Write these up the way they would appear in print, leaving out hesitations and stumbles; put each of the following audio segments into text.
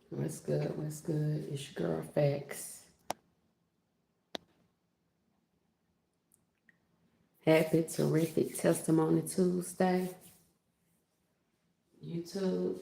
What's good? What's good? It's your girl Factz. Happy terrific testimony Tuesday. YouTube.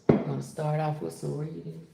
I'm gonna start off with some reading.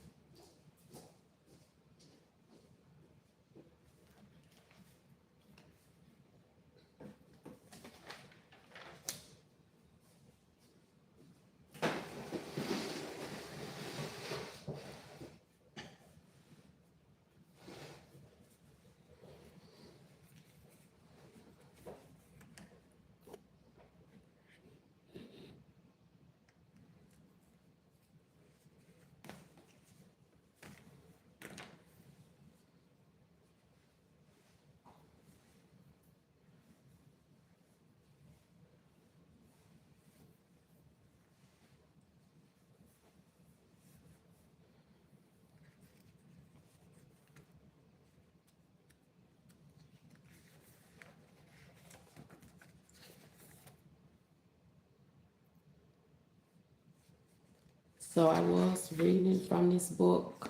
So I was reading from this book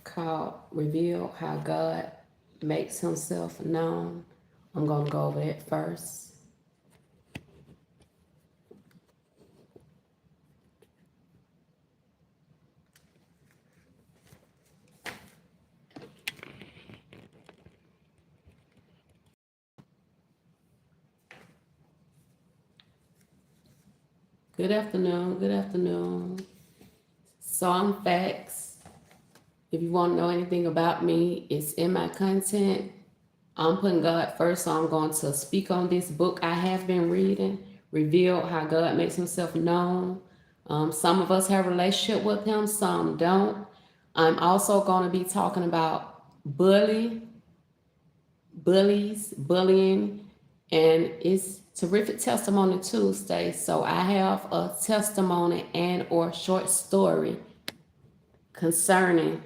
called Reveal How God Makes Himself Known. I'm gonna go over that first. Good afternoon, good afternoon. So I'm Factz. If you want to know anything about me, it's in my content. I'm putting God first, so I'm going to speak on this book I have been reading, Reveal How God Makes Himself Known. Some of us have a relationship with Him, some don't. I'm also going to be talking about bullying, and it's Terrific Testimony Tuesday. So I have a testimony and or short story concerning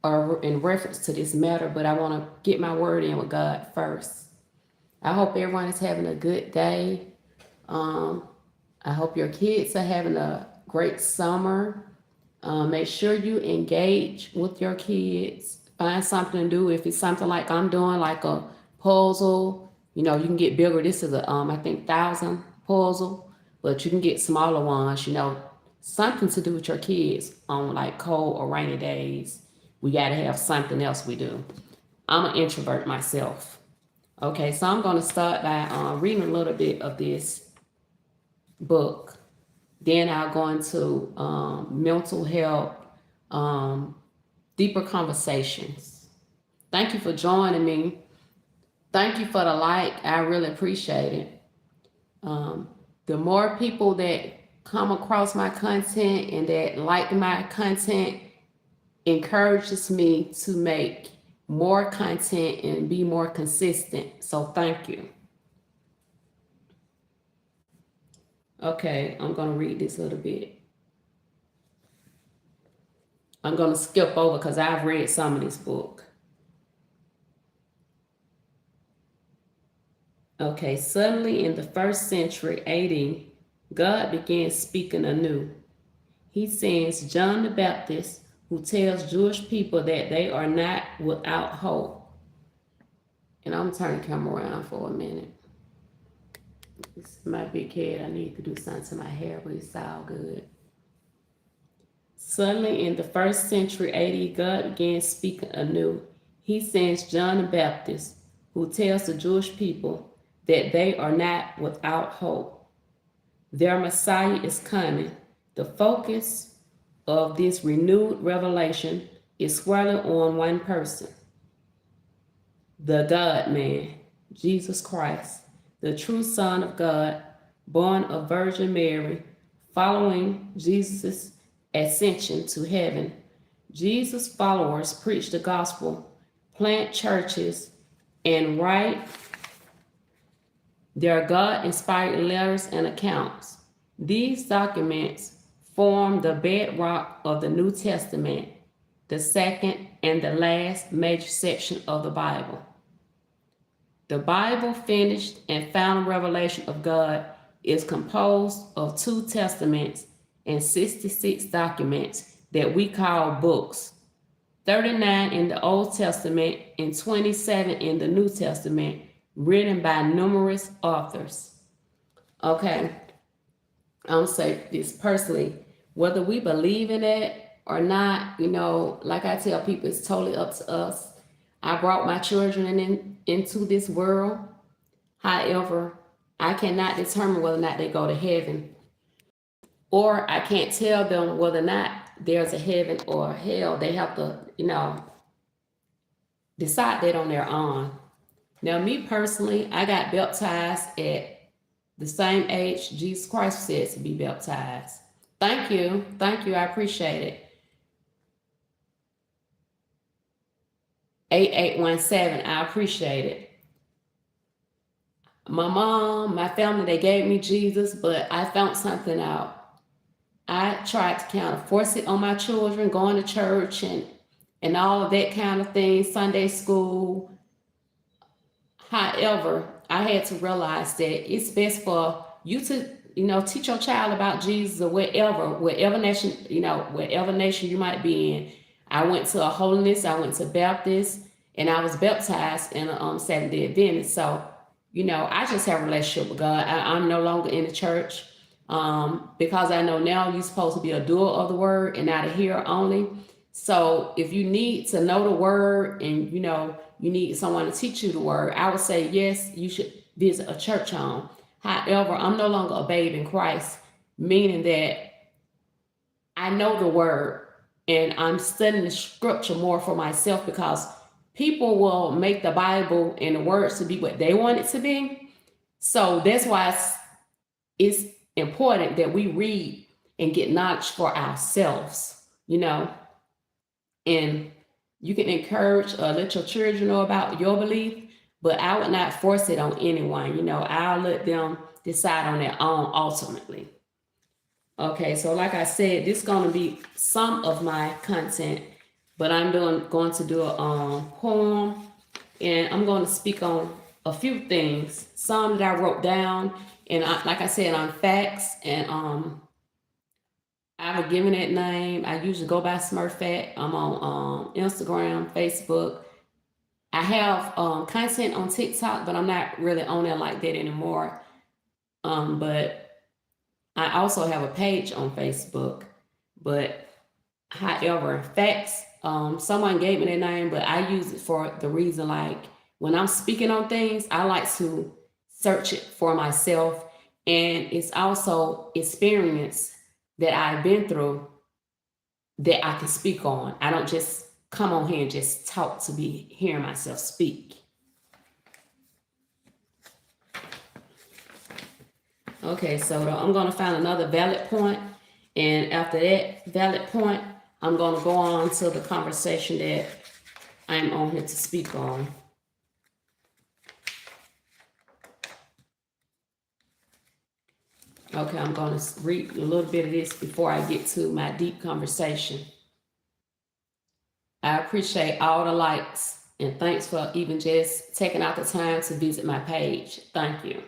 or in reference to this matter, but I want to get my word in with God first. I hope everyone is having a good day. I hope your kids are having a great summer. Make sure you engage with your kids. Find something to do. If it's something like I'm doing, like a puzzle, you can get bigger. This is a I think 1,000 puzzle, but you can get smaller ones. Something to do with your kids on like cold or rainy days. We got to have something else we do. I'm an introvert myself. Okay, so I'm going to start by reading a little bit of this book. Then I'll go into mental health, deeper conversations. Thank you for joining me. Thank you for the like. I really appreciate it. The more people that come across my content and that like my content encourages me to make more content and be more consistent. So thank you. Okay, I'm going to read this a little bit. I'm going to skip over because I've read some of this book. Okay, suddenly in the first century AD, God began speaking anew. He sends John the Baptist, who tells Jewish people that they are not without hope. And I'm turning the camera around for a minute. This is my big head. I need to do something to my hair, but it's all good. Suddenly, in the first century AD, God began speaking anew. He sends John the Baptist, who tells the Jewish people that they are not without hope. Their Messiah is coming. The focus of this renewed revelation is squarely on one person, the God man, Jesus Christ, the true Son of God, born of Virgin Mary, following Jesus' ascension to heaven. Jesus' followers preach the gospel, plant churches, and write their God-inspired letters and accounts. These documents form the bedrock of the New Testament, the second and the last major section of the Bible. The Bible, finished and final revelation of God, is composed of 2 testaments and 66 documents that we call books, 39 in the Old Testament and 27 in the New Testament, written by numerous authors. Okay, I'm gonna say this personally, whether we believe in it or not, like I tell people, it's totally up to us. I brought my children into this world. However, I cannot determine whether or not they go to heaven, or I can't tell them whether or not there's a heaven or hell. They have to, decide that on their own. Now, me personally, I got baptized at the same age Jesus Christ said to be baptized. Thank you. I appreciate it. 8817, I appreciate it. My mom, my family, they gave me Jesus, but I found something out. I tried to kind of force it on my children, going to church and all of that kind of thing, Sunday school. However, I had to realize that it's best for you to, teach your child about Jesus or whatever nation, whatever nation you might be in. I went to a holiness, I went to Baptist, and I was baptized in a Seventh-day Adventist. So, I just have a relationship with God. I'm no longer in the church because I know now you're supposed to be a doer of the word and not a hearer only. So if you need to know the word and, you need someone to teach you the word, I would say, yes, you should visit a church home. However, I'm no longer a babe in Christ, meaning that I know the word and I'm studying the scripture more for myself, because people will make the Bible and the words to be what they want it to be. So that's why it's important that we read and get knowledge for ourselves, and you can encourage or let your children know about your belief, but I would not force it on anyone. I'll let them decide on their own ultimately. Okay, so like I said, this is going to be some of my content, but I'm going to do a poem, and I'm going to speak on a few things, some that I wrote down, and like I said, on Factz, and I haven't given it name. I usually go by Smurfette. I'm on Instagram, Facebook. I have content on TikTok, but I'm not really on there like that anymore. But I also have a page on Facebook. But however, Factz, someone gave me that name, but I use it for the reason, like when I'm speaking on things, I like to search it for myself. And it's also experience that I've been through that I can speak on. I don't just come on here and just talk to be hearing myself speak. Okay, so I'm going to find another valid point, and after that valid point, I'm going to go on to the conversation that I'm on here to speak on. Okay, I'm going to read a little bit of this before I get to my deep conversation. I appreciate all the likes, and thanks for even just taking out the time to visit my page. Thank you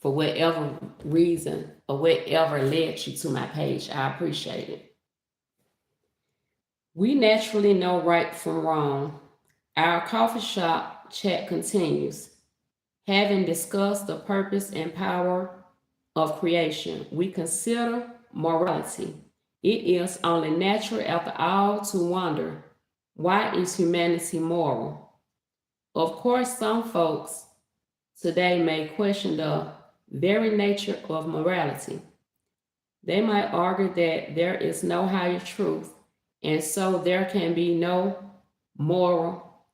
for whatever reason or whatever led you to my page. I appreciate it. We naturally know right from wrong. Our coffee shop chat continues. Having discussed the purpose and power of creation, we consider morality. It is only natural after all to wonder, why is humanity moral? Of course, some folks today may question the very nature of morality. They might argue that there is no higher truth, and so there can be no moral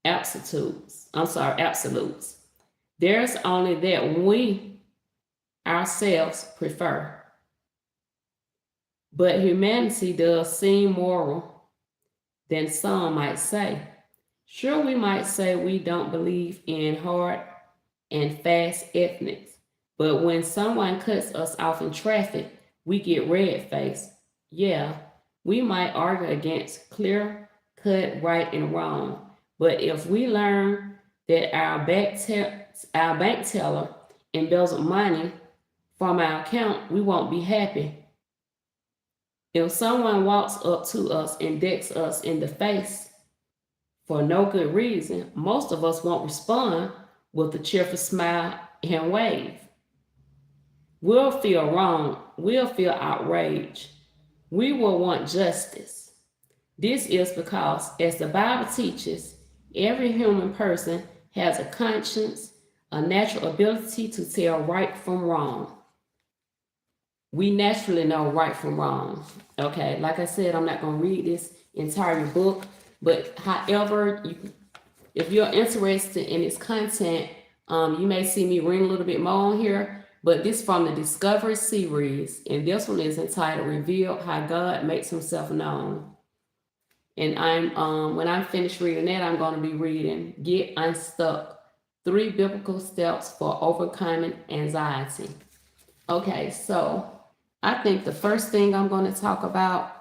absolutes. There's only that we ourselves prefer. But humanity does seem moral than some might say. Sure, we might say we don't believe in hard and fast ethics, but when someone cuts us off in traffic, we get red-faced. Yeah, we might argue against clear-cut right and wrong, but if we learn that our bank teller embezzled money from our account, we won't be happy. If someone walks up to us and decks us in the face for no good reason, most of us won't respond with a cheerful smile and wave. We'll feel wrong. We'll feel outraged. We will want justice. This is because, as the Bible teaches, every human person has a conscience, a natural ability to tell right from wrong. We naturally know right from wrong. Okay, like I said, I'm not going to read this entire book, but however, if you're interested in its content, you may see me read a little bit more on here, but this from the Discovery series, and this one is entitled Reveal How God Makes Himself Known. And when I'm finished reading that, I'm going to be reading Get Unstuck, 3 Biblical Steps for Overcoming Anxiety. Okay, so I think the first thing I'm going to talk about,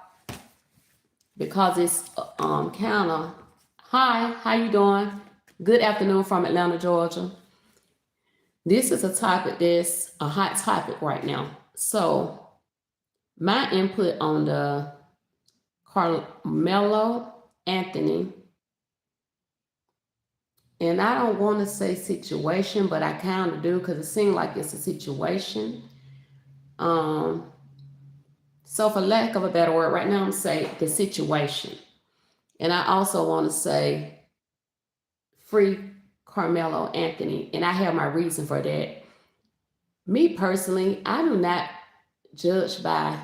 because it's kind of, hi, how you doing? Good afternoon from Atlanta, Georgia. This is a topic that's a hot topic right now. So my input on the Carmelo Anthony, and I don't want to say situation, but I kind of do because it seems like it's a situation. So for lack of a better word, right now I'm going to say the situation. And I also want to say free Carmelo Anthony. And I have my reason for that. Me personally, I do not judge by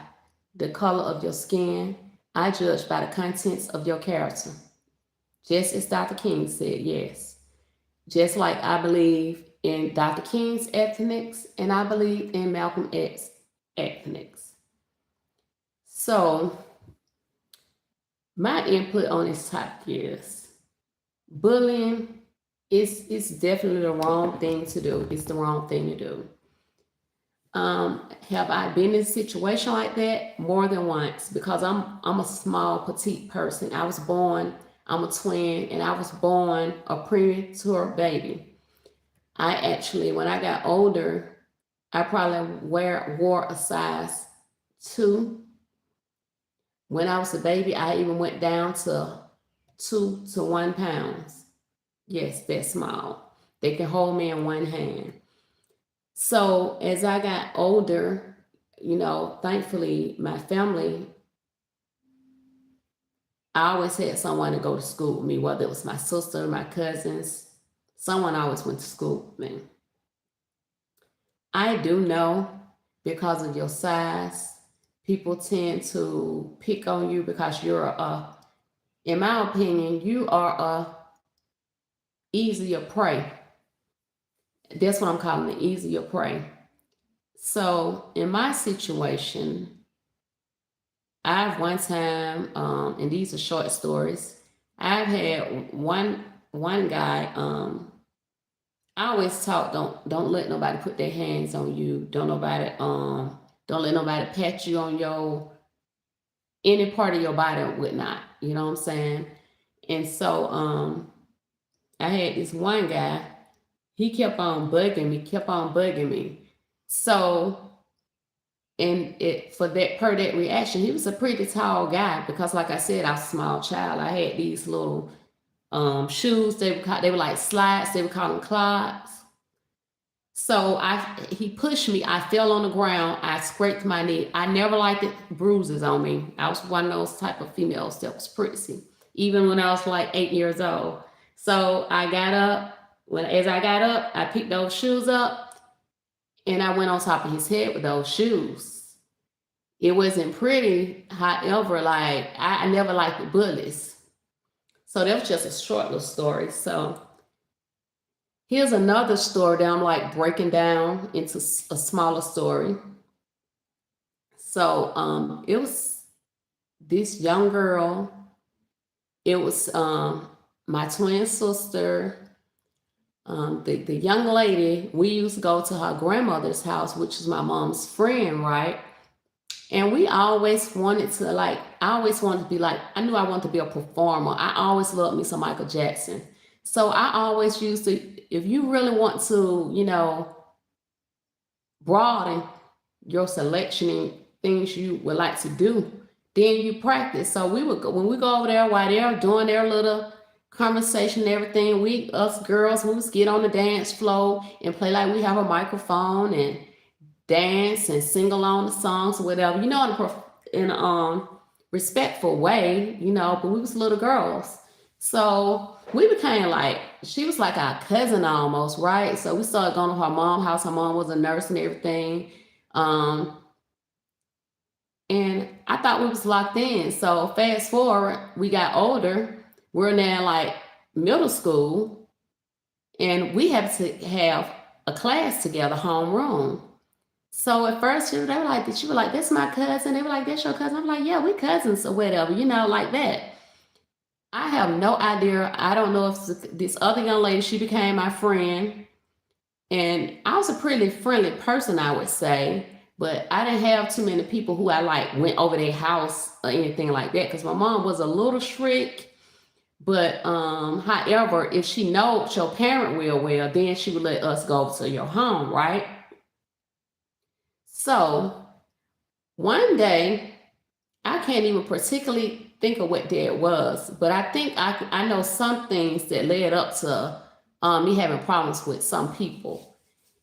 the color of your skin. I judge by the contents of your character. Just as Dr. King said, yes. Just like I believe in Dr. King's ethics and I believe in Malcolm X's ethics. So my input on this topic is bullying is definitely the wrong thing to do. It's the wrong thing to do. Have I been in a situation like that? More than once, because I'm a small, petite person. I'm a twin, and I was born a premature baby. I actually, when I got older, I probably wore a size 2. When I was a baby, I even went down to 2 to 1 pounds. Yes, that's small. They can hold me in one hand. So as I got older, thankfully, my family, I always had someone to go to school with me, whether it was my sister, my cousins, someone always went to school with me. I do know because of your size, people tend to pick on you because in my opinion, you are a easier prey. That's what I'm calling it, easier prey. So in my situation, I've one time, and these are short stories, I've had one guy, I always talk, don't let nobody put their hands on you. Don't let nobody pat you on any part of your body or whatnot. You know what I'm saying? And so I had this one guy, he kept on bugging me. So, and per that reaction, he was a pretty tall guy because like I said, I was a small child. I had these little shoes. They were like slides. They were called them clogs. So he pushed me. I fell on the ground. I scraped my knee. I never liked it, bruises on me. I was one of those type of females that was prissy, even when I was like 8 years old. So I got up. As I got up, I picked those shoes up and I went on top of his head with those shoes. It wasn't pretty. However, like I never liked the bullies. So that was just a short little story. So here's another story that I'm like breaking down into a smaller story. So it was this young girl. It was my twin sister. The young lady, we used to go to her grandmother's house, which is my mom's friend, right? And we always wanted to I always wanted to be like, I knew I wanted to be a performer. I always loved me some Michael Jackson. So I always used to, if you really want to, broaden your selection and things you would like to do, then you practice. So we would go, when we go over there while they're doing their little conversation and everything, us girls, we would get on the dance floor and play like we have a microphone and dance and sing along the songs or whatever, in a respectful way, but we was little girls. So we became like, she was like our cousin almost, right? So we started going to her mom's house. Her mom was a nurse and everything. And I thought we was locked in. So fast forward, we got older. We're now like middle school. And we had to have a class together, homeroom. So at first, they were like, that's my cousin. They were like, that's your cousin. I'm like, yeah, we cousins or whatever, like that. I have no idea. I don't know if this other young lady, she became my friend. And I was a pretty friendly person, I would say. But I didn't have too many people who I went over their house or anything like that. Because my mom was a little strict. But however, if she knows your parent real well, then she would let us go to your home, right? So one day, I can't even particularly think of what day it was, but I think I know some things that led up to me having problems with some people.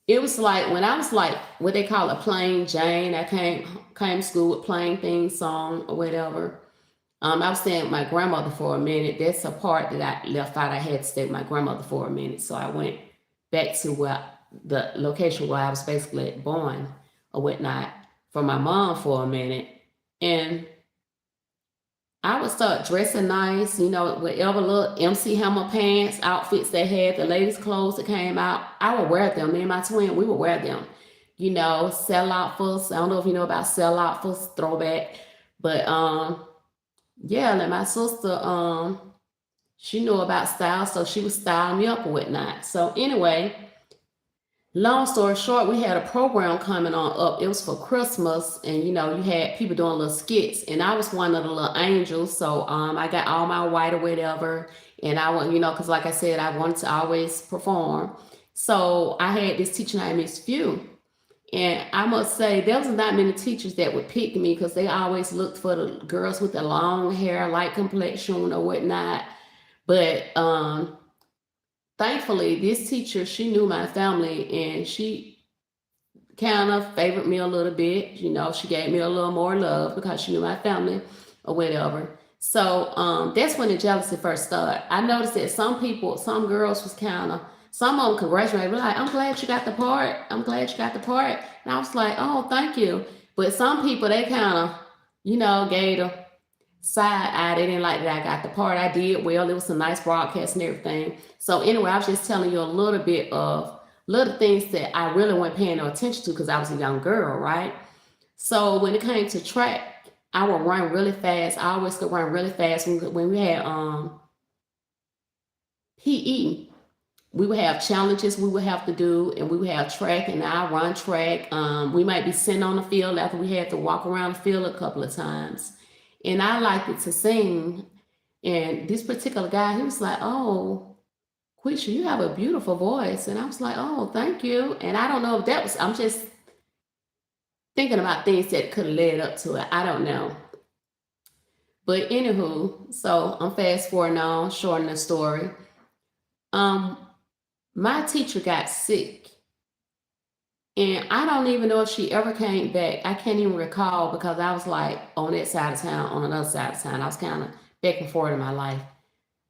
It was like when I was like what they call a plain Jane. I came to school with plain things song or whatever. I was staying with my grandmother for a minute. That's a part that I left out. I had to stay with my grandmother for a minute, so I went back to the location where I was basically born or whatnot for my mom for a minute, and I would start dressing nice, whatever little MC Hammer pants, outfits they had, the ladies' clothes that came out. I would wear them. Me and my twin, we would wear them. Sell outfits. I don't know if you know about sell outfits, throwback. But yeah, like my sister, she knew about style, so she would style me up or whatnot. So anyway, long story short, we had a program coming on up. It was for Christmas, and you had people doing little skits, and I was one of the little angels. So I got all my white or whatever, and I went, because like I said, I wanted to always perform. So I had this teacher named Miss Few, and I must say there was not many teachers that would pick me because they always looked for the girls with the long hair, light complexion or whatnot. But thankfully, this teacher, she knew my family, and she kind of favored me a little bit. She gave me a little more love because she knew my family or whatever. So that's when the jealousy first started. I noticed that some girls was some of them congratulated me, like, I'm glad you got the part. I'm glad you got the part. And I was like, oh, thank you. But some people, they kind of, gave the side eye. They didn't like that I got the part. I did well. It was a nice broadcast and everything. So anyway, I was just telling you a little bit of little things that I really wasn't paying no attention to because I was a young girl, right? So when it came to track, I would run really fast. I always could run really fast when we had PE. We would have challenges we would have to do, and we would have track, and I run track. We might be sitting on the field after we had to walk around the field a couple of times. And I liked it to sing. And this particular guy, he was like, oh, Quisha, you have a beautiful voice. And I was like, oh, thank you. And I don't know if I'm just thinking about things that could have led up to it. I don't know. But anywho, so I'm fast forwarding on, shortening the story. Um, my teacher got sick, and I don't even know if she ever came back. I can't even recall because I was like on that side of town, on another side of town. I was kind of back and forth in my life.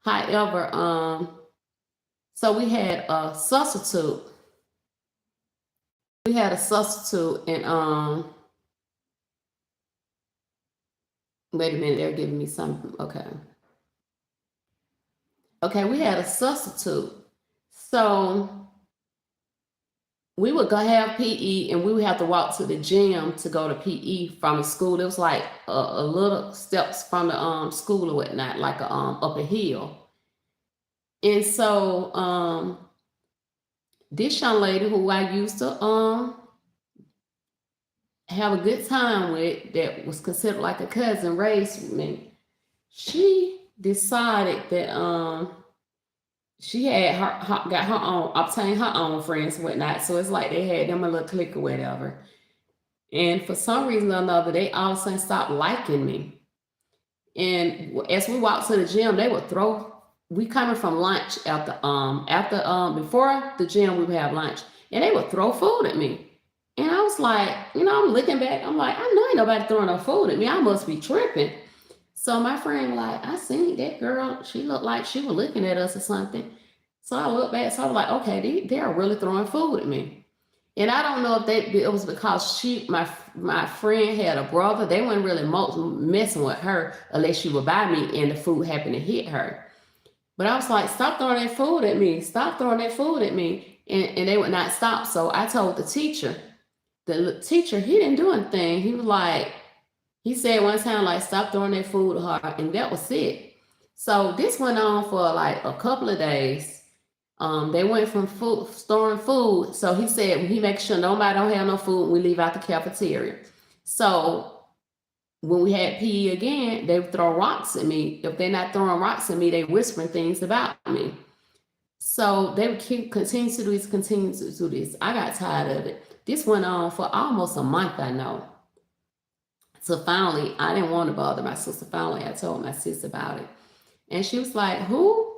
However, so we had a substitute. We had a substitute, and wait a minute, they're giving me something. Okay, we had a substitute. So we would go have PE, and we would have to walk to the gym to go to PE from the school. It was like a little steps from the school or whatnot, like up a hill. And so this young lady who I used to have a good time with, that was considered like a cousin, raised with me, she decided that she had got her own, obtained her own friends and whatnot. So it's like they had them a little clique or whatever. And for some reason or another, they all of a sudden stopped liking me. And as we walked to the gym, they would throw. We coming from lunch before the gym, we would have lunch, and they would throw food at me. And I was like, I'm looking back, I'm like, I know ain't nobody throwing no food at me. I must be tripping. So my friend like, I seen that girl. She looked like she was looking at us or something. So I looked back. So I was like, okay, they are really throwing food at me. And I don't know if it was because my friend had a brother. They weren't really messing with her unless she would buy me and the food happened to hit her. But I was like, stop throwing that food at me. Stop throwing that food at me. And they would not stop. So I told the teacher. The teacher, he didn't do anything. He was like, he said one time, like, stop throwing that food at her. And that was it. So this went on for like a couple of days. They went from storing food. So he said he makes sure nobody don't have no food when we leave out the cafeteria. So when we had PE again, they would throw rocks at me. If they're not throwing rocks at me, they whispering things about me. So they would continue to do this. I got tired of it. This went on for almost a month, I know. So finally, I didn't want to bother my sister. Finally, I told my sister about it. And she was like, who?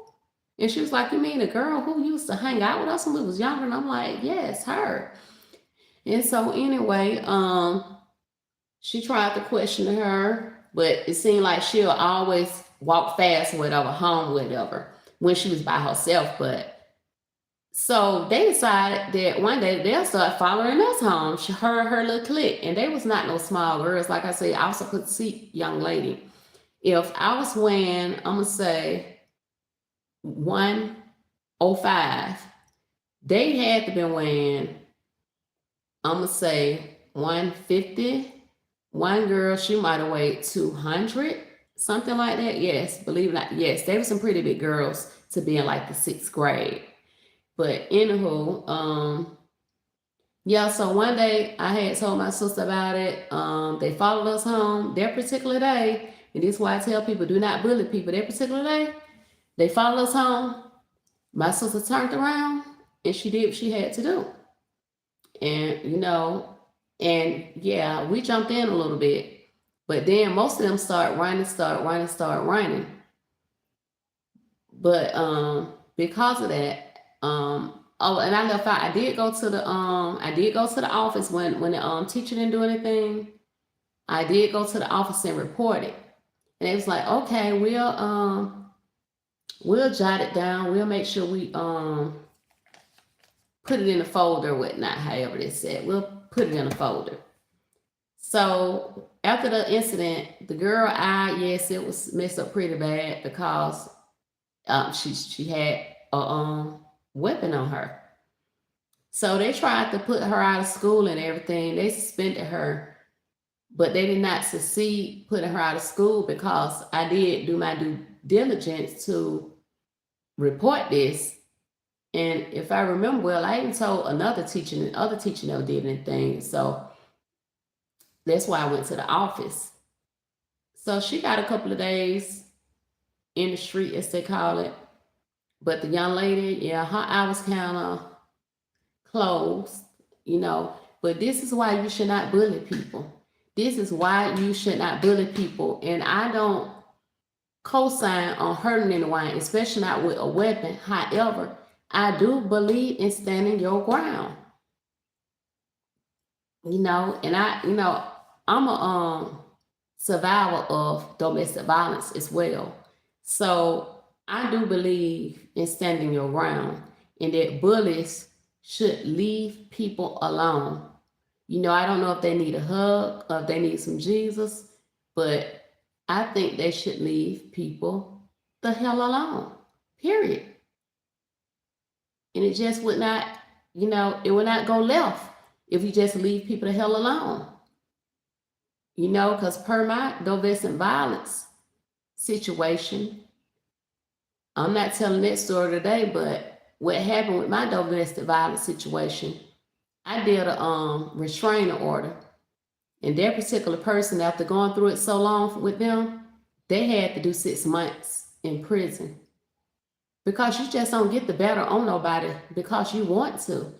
And she was like, you mean the girl who used to hang out with us when we was younger? And I'm like, yes, her. And so anyway, she tried to question her, but it seemed like she'll always walk fast or whatever, home, whatever, when she was by herself. But so they decided that one day they'll start following us home, her little clique. And they was not no small girls. Like I said, I was a petite young lady. If I was weighing, I'm going to say 105, they had to be weighing, I'm going to say 150. One girl, she might have weighed 200, something like that. Yes, believe it or not. Yes, they were some pretty big girls to be in like the 6th grade. But anywho, yeah, so one day I had told my sister about it. They followed us home that particular day. And this is why I tell people, do not bully people. That particular day, they followed us home. My sister turned around and she did what she had to do. And, and yeah, we jumped in a little bit. But then most of them start running. But because of that, and I left out. I did go to the office when the teacher didn't do anything. I did go to the office and report it, and it was like, okay, we'll jot it down. We'll make sure we put it in a folder or whatnot. However they said, we'll put it in a folder. So after the incident, the girl, yes, it was messed up pretty bad because she had a weapon on her. So they tried to put her out of school and everything. They suspended her, but they did not succeed putting her out of school because I did do my due diligence to report this. And if I remember well, I even told another teacher, and the other teacher never did anything. So that's why I went to the office. So she got a couple of days in the street, as they call it. But the young lady, yeah, her hours kind of closed, But this is why you should not bully people. This is why you should not bully people. And I don't co-sign on hurting anyone, especially not with a weapon. However, I do believe in standing your ground. And I'm a survivor of domestic violence as well. So I do believe in standing your ground and that bullies should leave people alone. I don't know if they need a hug or if they need some Jesus, but I think they should leave people the hell alone. Period. And it just would not, it would not go left if you just leave people the hell alone. Because per my domestic violence situation, I'm not telling that story today, but what happened with my domestic violence situation, I did a restraining order. And that particular person, after going through it so long with them, they had to do 6 months in prison. Because you just don't get the better on nobody because you want to.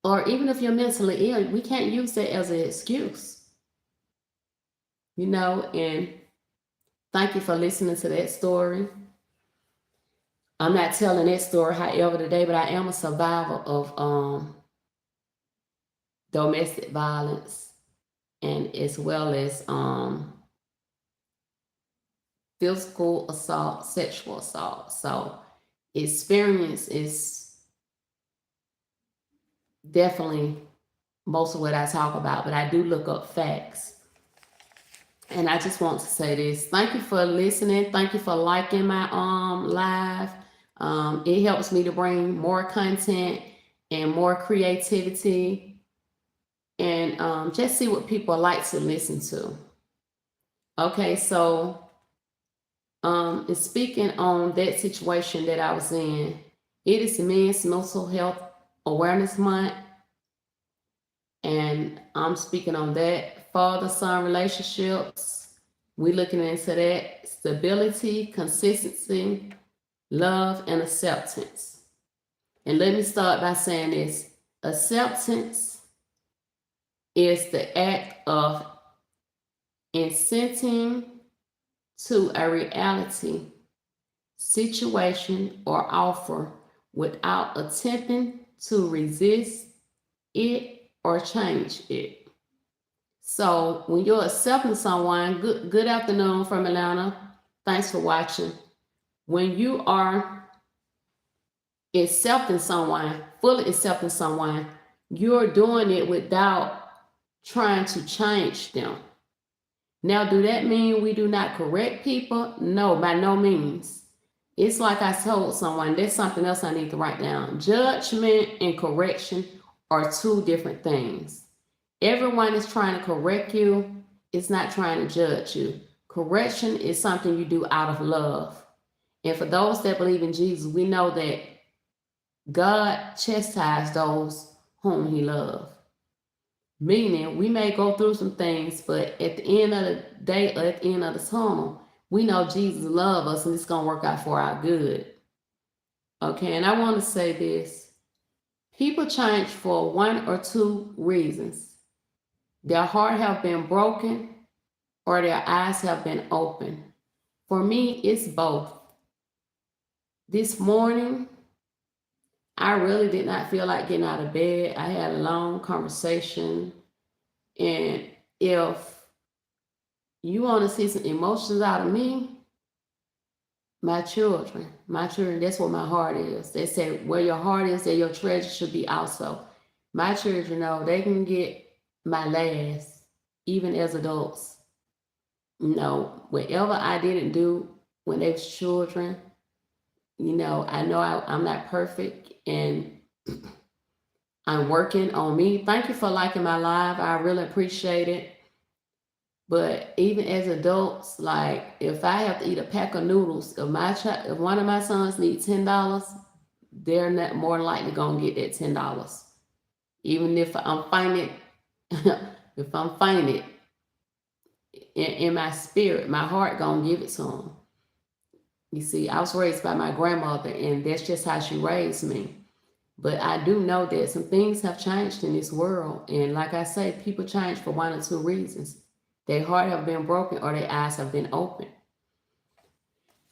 Or even if you're mentally ill, we can't use that as an excuse. And thank you for listening to that story. I'm not telling that story, however, today, but I am a survivor of domestic violence and as well as physical assault, sexual assault. So experience is definitely most of what I talk about, but I do look up facts. And I just want to say this. Thank you for listening. Thank you for liking my live. It helps me to bring more content and more creativity and just see what people like to listen to. Okay, so speaking on that situation that I was in, it is Men's Mental Health Awareness Month, and I'm speaking on that. Father-son relationships, we're looking into that. Stability, consistency, love, and acceptance. And let me start by saying this. Acceptance is the act of assenting to a reality, situation, or offer without attempting to resist it or change it. So when you're accepting someone, good afternoon from Atlanta. Thanks for watching. When you are accepting someone, fully accepting someone, you're doing it without trying to change them. Now, do that mean we do not correct people? No, by no means. It's like I told someone, there's something else I need to write down. Judgment and correction are two different things. Everyone is trying to correct you. It's not trying to judge you. Correction is something you do out of love. And for those that believe in Jesus, we know that God chastises those whom he loves. Meaning, we may go through some things, but at the end of the day, or at the end of the tunnel, we know Jesus loves us and it's going to work out for our good. Okay, and I want to say this. People change for one or two reasons. Their heart have been broken or their eyes have been opened. For me, it's both. This morning, I really did not feel like getting out of bed. I had a long conversation. And if you want to see some emotions out of me, my children, that's where my heart is. They say, where your heart is, there your treasure should be also. My children know they can get my last, even as adults. Whatever I didn't do when they was children, I know I'm not perfect and I'm working on me. Thank you for liking my live. I really appreciate it. But even as adults, like if I have to eat a pack of noodles, if one of my sons needs $10, they're not more than likely gonna get that $10. Even if I'm finding it in my spirit, my heart gonna give it to them. You see, I was raised by my grandmother, and that's just how she raised me. But I do know that some things have changed in this world. And like I say, people change for one or two reasons. Their heart have been broken or their eyes have been opened.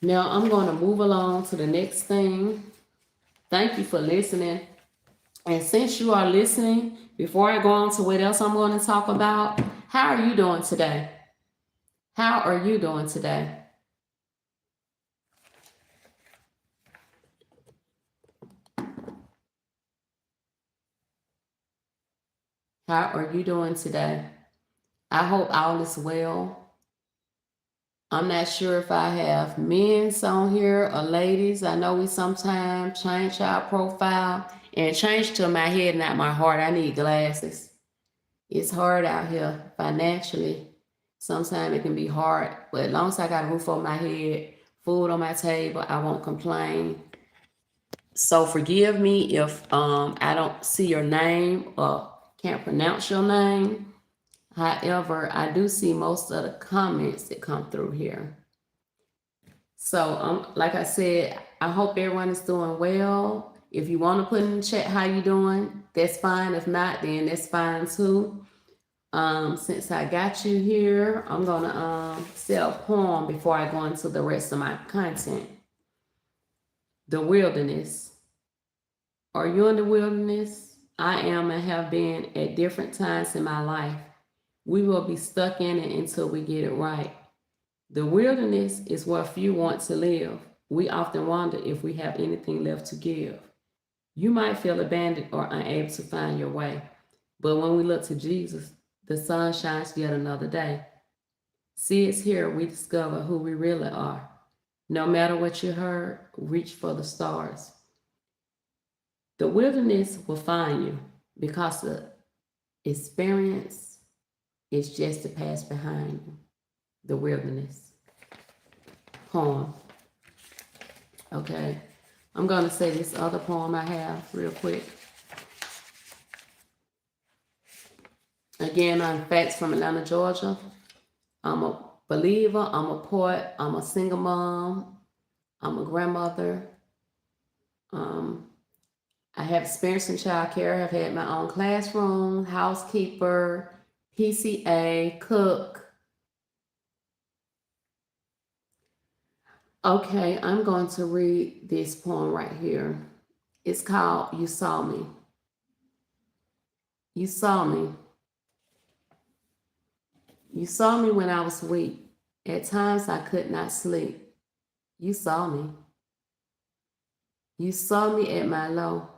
Now I'm going to move along to the next thing. Thank you for listening. And since you are listening, before I go on to what else I'm going to talk about, how are you doing today? How are you doing today? How are you doing today? I hope all is well. I'm not sure if I have men's on here or ladies. I know we sometimes change our profile and change to my head, not my heart. I need glasses. It's hard out here financially. Sometimes it can be hard, but as long as I got a roof over my head, food on my table, I won't complain. So forgive me if I don't see your name or can't pronounce your name. However, I do see most of the comments that come through here. So like I said, I hope everyone is doing well. If you want to put in the chat how you doing, that's fine. If not, then that's fine too. Since I got you here, I'm gonna say a poem before I go into the rest of my content. The wilderness. Are you in the wilderness? I am and have been at different times in my life. We will be stuck in it until we get it right. The wilderness is where few want to live. We often wonder if we have anything left to give. You might feel abandoned or unable to find your way. But when we look to Jesus, the sun shines yet another day. See, it's here we discover who we really are. No matter what you heard, reach for the stars. The wilderness will find you because the experience is just to pass behind you. The wilderness. Poem. Okay. I'm going to say this other poem I have real quick. Again, I'm Factz from Atlanta, Georgia. I'm a believer. I'm a poet. I'm a single mom. I'm a grandmother. I have experience in childcare. I've had my own classroom, housekeeper, PCA, cook. Okay, I'm going to read this poem right here. It's called You Saw Me. You saw me. You saw me when I was weak. At times I could not sleep. You saw me. You saw me at my low,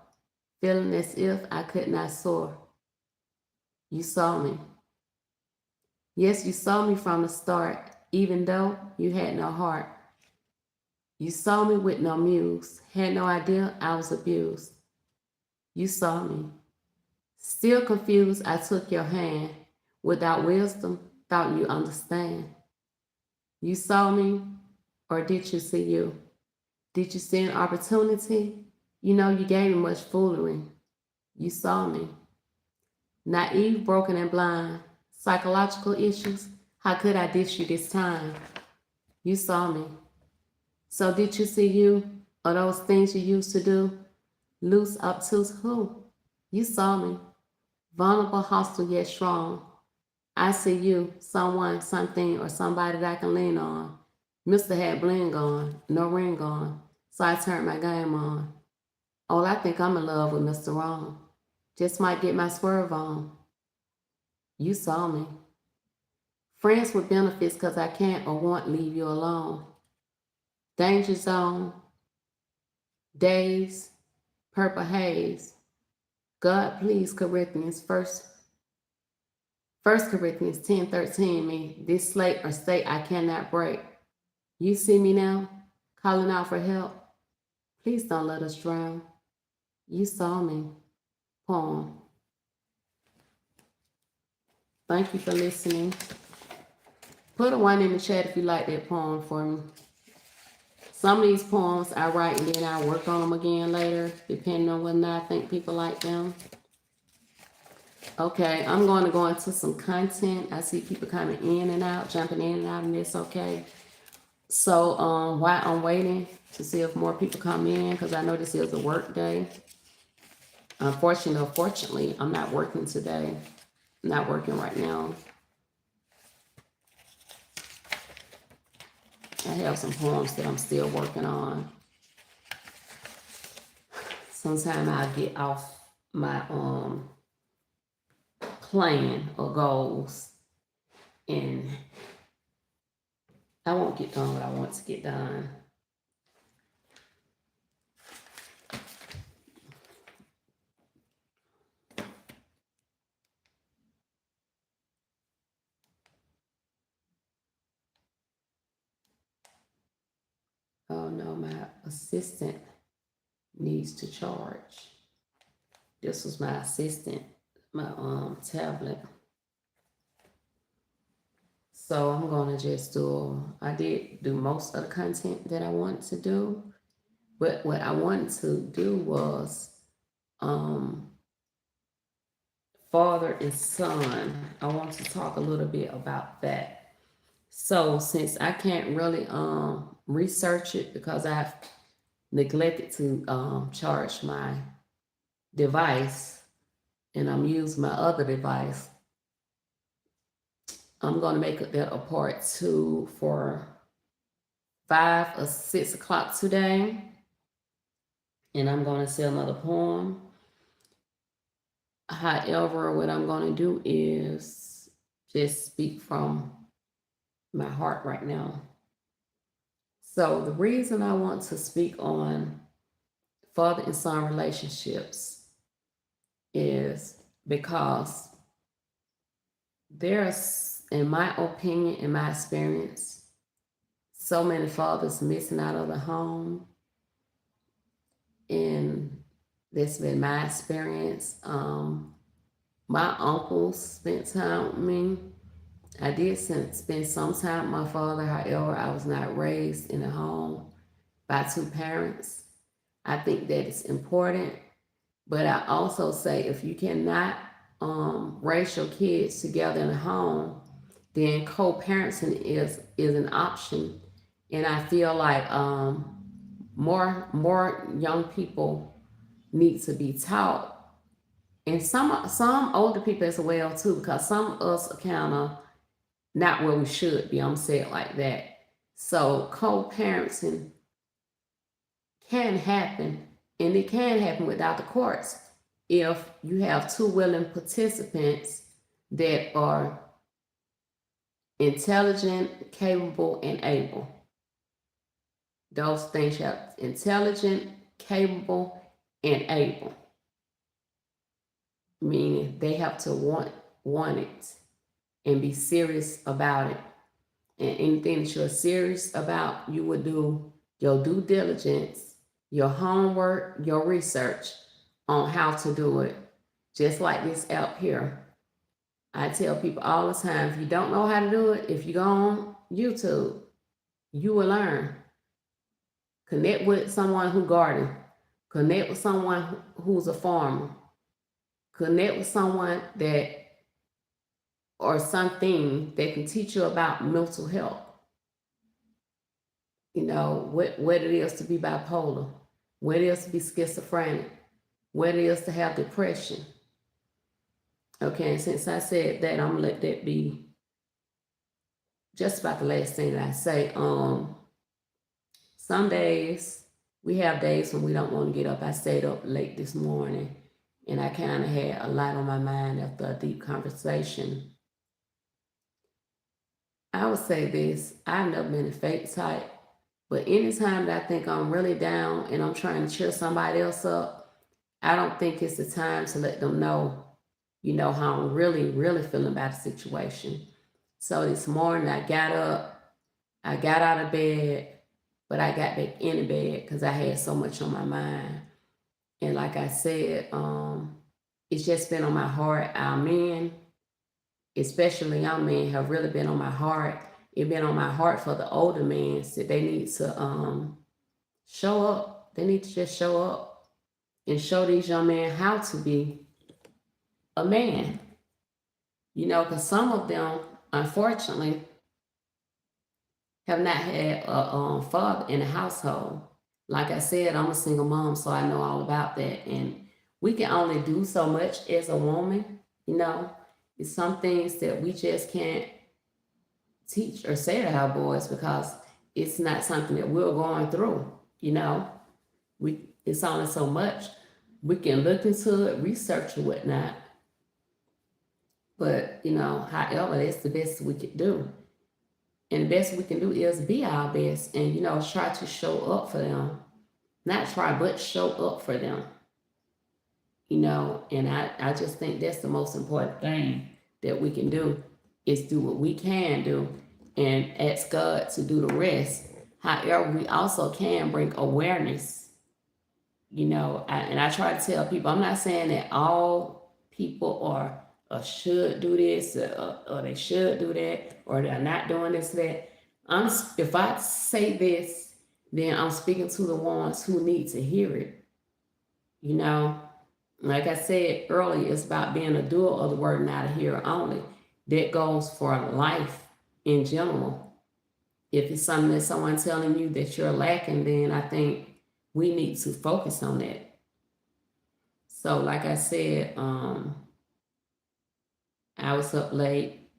feeling as if I could not soar. You saw me. Yes, you saw me from the start, even though you had no heart. You saw me with no muse, had no idea I was abused. You saw me. Still confused, I took your hand. Without wisdom, thought you understand. You saw me, or did you see you? Did you see an opportunity? You know, you gave me much foolery. You saw me. Naive, broken, and blind. Psychological issues. How could I dish you this time? You saw me. So did you see you, or those things you used to do? Loose, obtuse, who? You saw me. Vulnerable, hostile, yet strong. I see you, someone, something, or somebody that I can lean on. Mr. had bling on, no ring on, so I turned my game on. Oh, I think I'm in love with Mr. Wrong. Just might get my swerve on. You saw me. Friends with benefits because I can't or won't leave you alone. Danger zone. Days. Purple haze. God, please, Corinthians, First Corinthians 10:13 me, this slate or state I cannot break. You see me now, calling out for help. Please don't let us drown. You saw me. Poem. Thank you for listening. Put a 1 in the chat if you like that poem for me. Some of these poems I write and then I work on them again later, depending on whether or not I think people like them. Okay, I'm going to go into some content. I see people coming in and out, jumping in and out, and that's okay. So while I'm waiting to see if more people come in, because I know this is a work day. Unfortunately or fortunately, I'm not working today. I'm not working right now. I have some poems that I'm still working on. Sometimes I get off my plan or goals, and I won't get done what I want to get done. Oh no, my assistant needs to charge. This was my assistant, my tablet. So I'm gonna just I did do most of the content that I want to do, but what I wanted to do was father and son. I want to talk a little bit about that. So since I can't really research it because I've neglected to charge my device and I'm using my other device, I'm going to make that a part 2 for 5 or 6 o'clock today. And I'm going to say another poem. However, what I'm going to do is just speak from my heart right now. So the reason I want to speak on father and son relationships is because there's, in my opinion, in my experience, so many fathers missing out of the home. And that's been my experience. My uncles spent time with me. I did spend some time with my father. However, I was not raised in a home by 2 parents. I think that it's important. But I also say if you cannot raise your kids together in a home, then co-parenting is an option. And I feel like more young people need to be taught, and some older people as well too, because some of us are kind of not where we should be. I'm saying it like that. So co-parenting can happen, and it can happen without the courts if you have 2 willing participants that are intelligent, capable, and able. Those things have intelligent, capable, and able. Meaning they have to want it and be serious about it. And anything that you're serious about, you would do your due diligence, your homework, your research on how to do it. Just like this app here. I tell people all the time, if you don't know how to do it, if you go on YouTube, you will learn. Connect with someone who garden. Connect with someone who's a farmer. Connect with someone that or something that can teach you about mental health. You know, what it is to be bipolar, what it is to be schizophrenic, what it is to have depression. Okay, and since I said that, I'm gonna let that be just about the last thing that I say. Some days, we have days when we don't want to get up. I stayed up late this morning and I kind of had a lot on my mind after a deep conversation. I would say this, I've never been a fake type, but anytime that I think I'm really down and I'm trying to cheer somebody else up, I don't think it's the time to let them know, you know, how I'm really, really feeling about the situation. So this morning I got up, I got out of bed, but I got back in the bed because I had so much on my mind. And like I said, it's just been on my heart. Our men, especially young men, have really been on my heart. It's been on my heart for the older men that they need to show up. They need to just show up and show these young men how to be a man. You know, because some of them, unfortunately, have not had a father in the household. Like I said, I'm a single mom, so I know all about that. And we can only do so much as a woman, you know. It's some things that we just can't teach or say to our boys because it's not something that we're going through, you know. It's only so much. We can look into it, research and whatnot. But, however, that's the best we can do. And the best we can do is be our best and, try to show up for them. Not try, but show up for them. And I just think that's the most important thing that we can do is do what we can do and ask God to do the rest. However, we also can bring awareness. And I try to tell people, I'm not saying that all people are or should do this or they should do that or they're not doing this, that. If I say this, then I'm speaking to the ones who need to hear it. Like I said earlier, it's about being a doer of the word, not a hearer only. That goes for life in general. If it's something that someone's telling you that you're lacking, then I think we need to focus on that. So like I said, I was up late.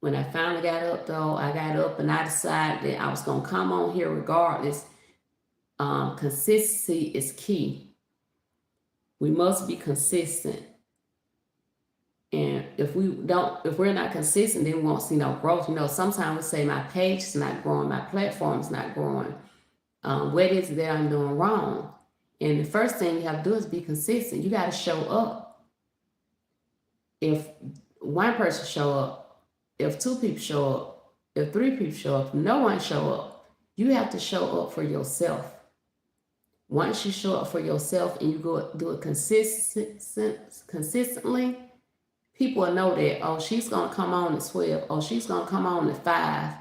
When I finally got up though, I got up and I decided that I was going to come on here regardless. Consistency is key. We must be consistent. And if we're not consistent, then we won't see no growth. Sometimes we say my page is not growing, my platform is not growing. What is it that I'm doing wrong? And the first thing you have to do is be consistent. You got to show up. If one person show up, if two people show up, if three people show up, no one show up, you have to show up for yourself. Once you show up for yourself and you go do it consistently, people will know that, oh, she's going to come on at 12. Oh, she's going to come on at 5.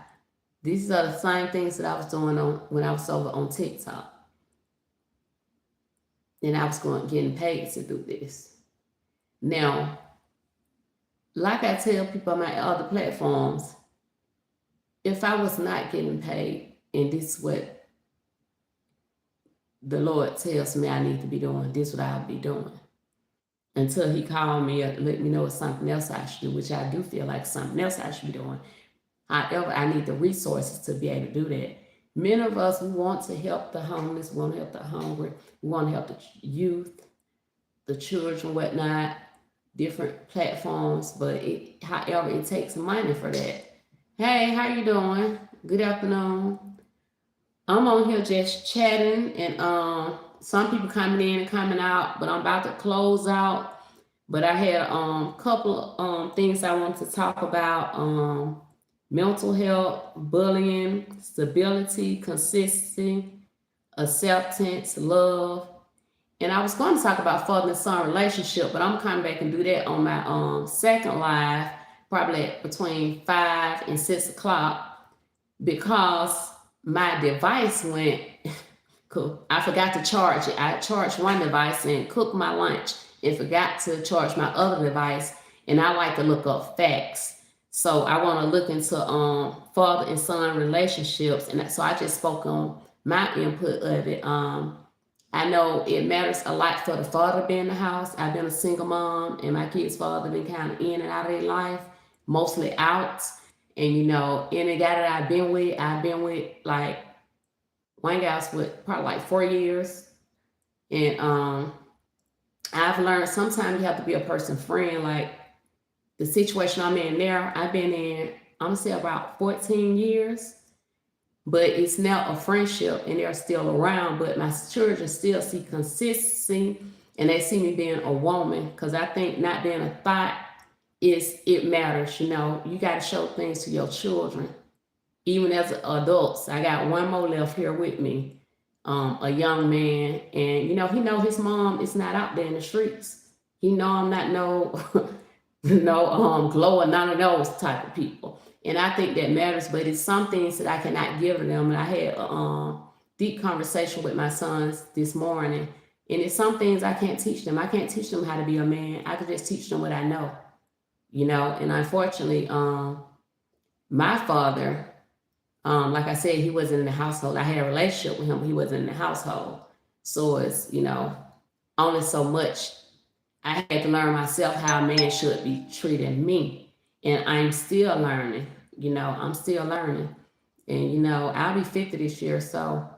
These are the same things that I was doing when I was over on TikTok. And I was getting paid to do this. Now, like I tell people on my other platforms, if I was not getting paid, and this is what the Lord tells me I need to be doing, this is what I'll be doing. Until he called me and let me know it's something else I should do, which I do feel like something else I should be doing. However, I need the resources to be able to do that. Many of us, we want to help the homeless, we want to help the hungry, we want to help the youth, the children, whatnot, different platforms, but however, it takes money for that. Hey, how you doing? Good afternoon. I'm on here just chatting, and some people coming in and coming out, but I'm about to close out. But I had a couple of things I wanted to talk about. Mental health, bullying, stability, consistency, acceptance, love. And I was going to talk about father and son relationship, but I'm coming back and do that on my second live, probably between 5 and 6 o'clock, because my device went, I forgot to charge it. I charged one device and cooked my lunch and forgot to charge my other device. And I like to look up Factz. So I want to look into father and son relationships. And so I just spoke on my input of it. I know it matters a lot for the father to be in the house. I've been a single mom, and my kids' father been kind of in and out of their life, mostly out. And, any guy that I've been with like, one guy's with probably like 4 years. And I've learned sometimes you have to be a person's friend. Like the situation I'm in there, I've been in, I'm gonna say about 14 years. But it's now a friendship and they're still around. But my children still see consistency and they see me being a woman. Because I think not being a thought it matters. You got to show things to your children. Even as adults, I got one more left here with me, a young man. And, he know his mom is not out there in the streets. He know I'm not no glow or none of those type of people. And I think that matters, but it's some things that I cannot give to them. And I had a deep conversation with my sons this morning. And it's some things I can't teach them. I can't teach them how to be a man. I could just teach them what I know. And unfortunately, my father, like I said, he wasn't in the household. I had a relationship with him, but he wasn't in the household. So it's, only so much I had to learn myself how a man should be treating me. And I'm still learning, I'm still learning. And you know, I'll be 50 this year, so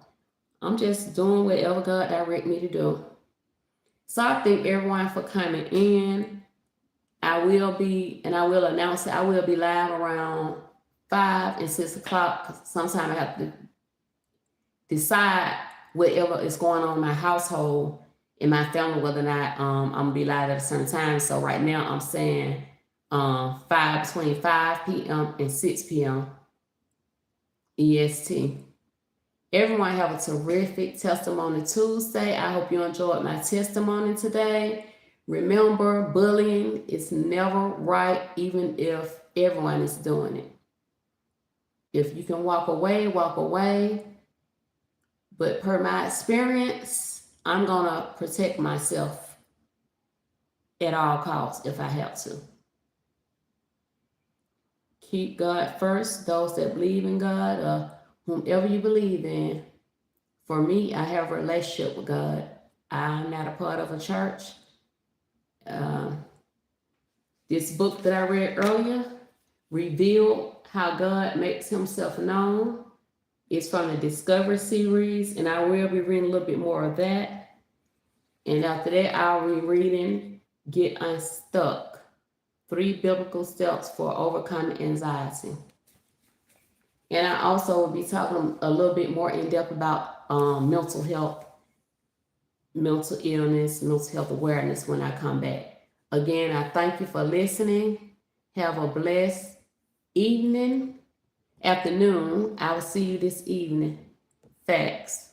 I'm just doing whatever God direct me to do. So I thank everyone for coming in. I will announce it. I will be live around 5 and 6 o'clock. Sometimes I have to decide whatever is going on in my household, in my family, whether or not I'm gonna be live at a certain time. So right now I'm saying between 5 p.m. and 6 p.m. EST. Everyone have a terrific Testimony Tuesday. I hope you enjoyed my testimony today. Remember, bullying is never right, even if everyone is doing it. If you can walk away, walk away. But per my experience, I'm going to protect myself at all costs if I have to. Keep God first, those that believe in God or whomever you believe in. For me, I have a relationship with God. I'm not a part of a church. This book that I read earlier, Revealed How God Makes Himself Known. It's from the Discovery series, and I will be reading a little bit more of that. And after that, I'll be reading Get Unstuck, 3 Biblical Steps for Overcoming Anxiety. And I also will be talking a little bit more in depth about mental health, mental illness, mental health awareness when I come back. Again, I thank you for listening. Have a blessed afternoon. I will see you this evening. Factz.